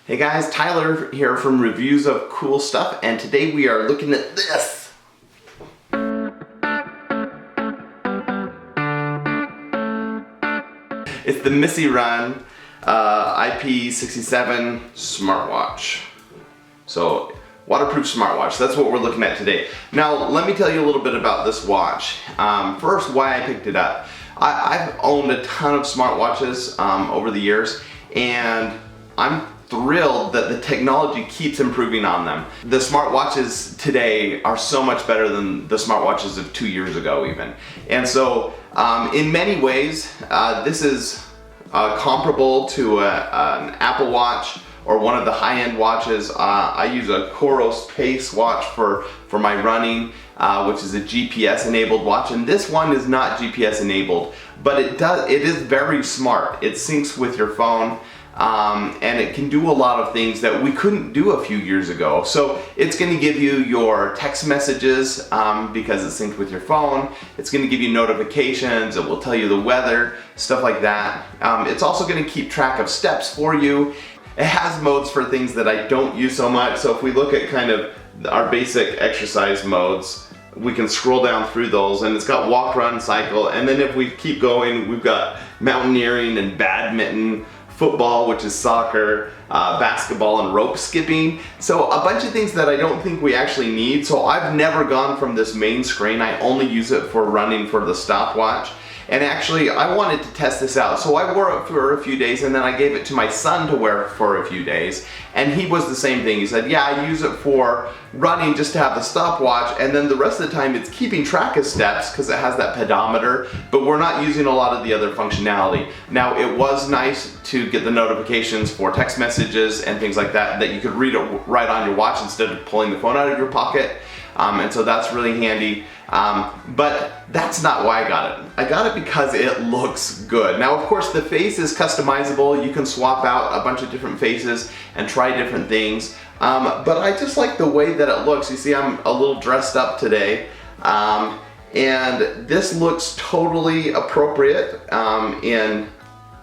Hey guys, Tyler here from Reviews of Cool Stuff, and today we are looking at this. It's the Misirun ip67 smartwatch. So, waterproof smartwatch, that's what we're looking at today. Now, let me tell you a little bit about this watch. First, why I picked it up. I've owned a ton of smartwatches over the years, and I'm thrilled that the technology keeps improving on them. The smartwatches today are so much better than the smartwatches of 2 years ago even. And so in many ways this is comparable to an Apple Watch or one of the high-end watches. I use a Coros Pace watch for my running, which is a GPS enabled watch, and this one is not GPS enabled, but it is very smart. It syncs with your phone. And it can do a lot of things that we couldn't do a few years ago. So it's going to give you your text messages because it's synced with your phone. It's going to give you notifications. It will tell you the weather, stuff like that. It's also going to keep track of steps for you. It has modes for things that I don't use so much. So if we look at kind of our basic exercise modes, we can scroll down through those, and it's got walk, run, cycle. And then if we keep going, we've got mountaineering and badminton, football, which is soccer, basketball, and rope skipping. So a bunch of things that I don't think we actually need. So I've never gone from this main screen. I only use it for running for the stopwatch. And actually, I wanted to test this out. So I wore it for a few days, and then I gave it to my son to wear for a few days. And he was the same thing. He said, yeah, I use it for running just to have the stopwatch, and then the rest of the time it's keeping track of steps because it has that pedometer, but we're not using a lot of the other functionality. Now, it was nice to get the notifications for text messages and things like that you could read it right on your watch instead of pulling the phone out of your pocket. And so that's really handy. But that's not why I got it. I got it because it looks good. Now, of course, the face is customizable. You can swap out a bunch of different faces and try different things. But I just like the way that it looks. You see, I'm a little dressed up today. And this looks totally appropriate in,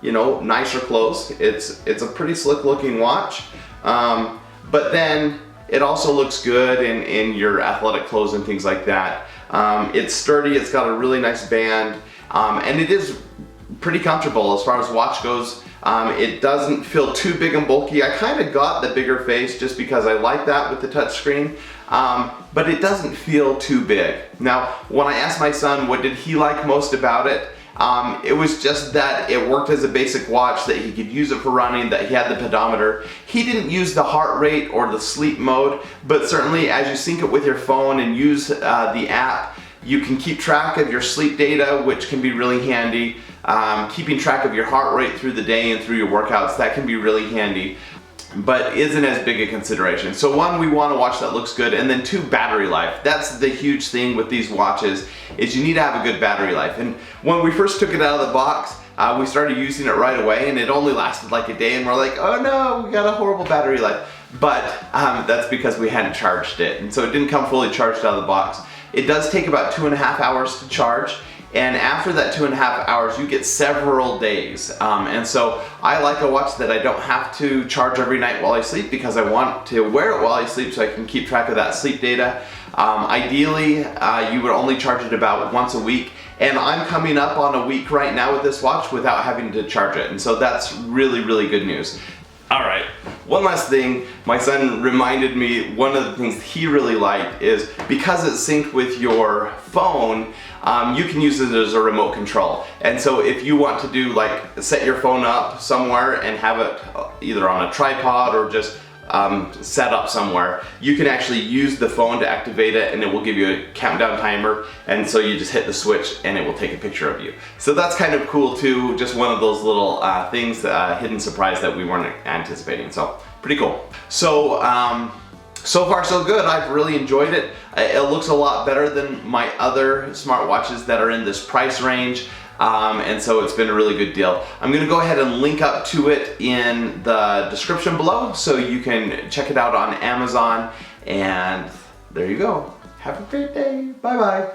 you know, nicer clothes. It's a pretty slick looking watch. But then it also looks good in your athletic clothes and things like that. It's sturdy, it's got a really nice band, and it is pretty comfortable as far as watch goes. It doesn't feel too big and bulky. I kind of got the bigger face just because I like that with the touchscreen, but it doesn't feel too big. Now, when I asked my son what did he like most about it, it was just that it worked as a basic watch, that he could use it for running, that he had the pedometer. He didn't use the heart rate or the sleep mode, but certainly as you sync it with your phone and use the app, you can keep track of your sleep data, which can be really handy. Keeping track of your heart rate through the day and through your workouts, that can be really handy, but isn't as big a consideration. So one, we want a watch that looks good, and then two, battery life. That's the huge thing with these watches, is you need to have a good battery life. And when we first took it out of the box, we started using it right away, and it only lasted like a day, and we're like, oh no, we got a horrible battery life. But that's because we hadn't charged it, and so it didn't come fully charged out of the box. It does take about 2.5 hours to charge, and after that 2.5 hours, you get several days. And so I like a watch that I don't have to charge every night while I sleep, because I want to wear it while I sleep so I can keep track of that sleep data. Ideally, you would only charge it about once a week, and I'm coming up on a week right now with this watch without having to charge it, and so that's really, really good news. Alright, one last thing, my son reminded me one of the things he really liked is because it's synced with your phone, you can use it as a remote control. And so if you want to do like set your phone up somewhere and have it either on a tripod or just set up somewhere, you can actually use the phone to activate it, and it will give you a countdown timer, and so you just hit the switch and it will take a picture of you. So that's kind of cool too, just one of those little things, hidden surprise that we weren't anticipating. So pretty cool. So so far so good. I've really enjoyed it. It looks a lot better than my other smartwatches that are in this price range. And so it's been a really good deal. I'm going to go ahead and link up to it in the description below so you can check it out on Amazon. And there you go. Have a great day. Bye bye.